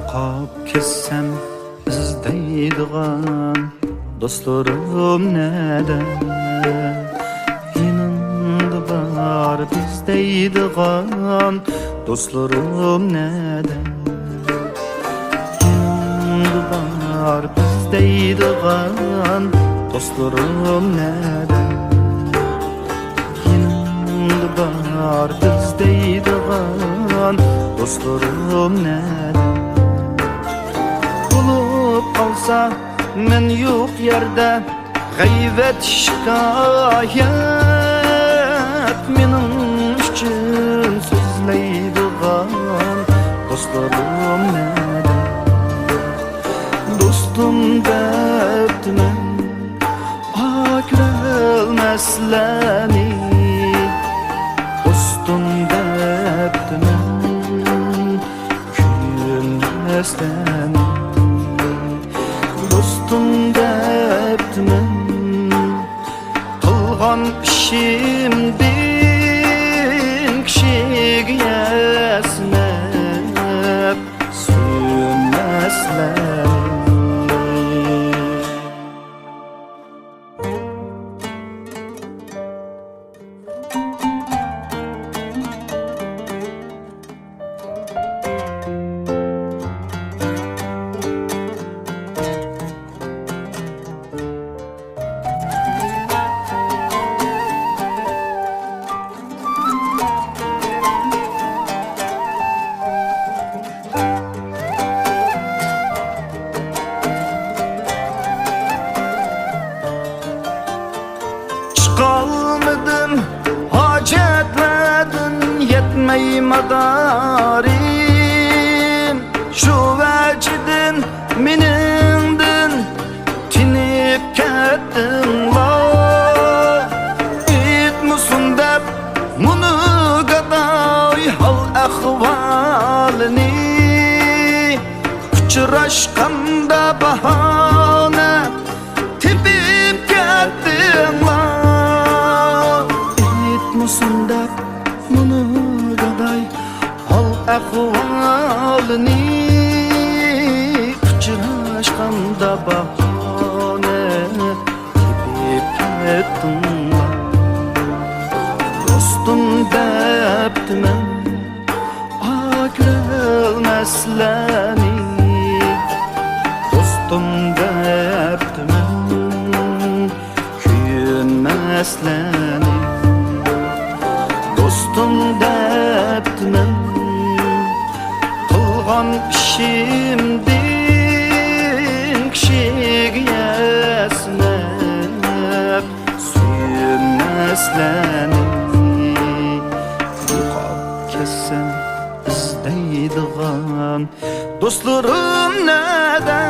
Yo'qolib ketsam izlaydigan do'stlarim nada? Yanimda bor bizlaydigan do'stlarim nada? Yanimda bor bizlaydigan do'stlarim nada? Yanimda bor bizlaydigan do'stlarim nada? Bulup kalsa men yok yerde gayvet şikayet menin üçün sözleydigan dostlarım nede? Dostum deptimen akırılmezleni, dostum deptimen küyülmezleni, dostum deptimen kılgan işimdin kişiga esnep suyunmezler. Kalmadım hacetledin yetmey madarim, şu vecdin menindin tinip kettin la. Etmusun dep munu gaday hal ahvalini, uçraşkanda bahane tepip kettin la. Sundap munu gaday hal ahvalini, uçraşkanda bahane tepip kettin la. Dostum deptimen akırılmezleni, dostum deptimen küyünmezleni, dostum deptimen kılgan işimdin kişiga esnep suyunmezleni. Yo'qolib ketsam izlaydigan do'stlarim nada?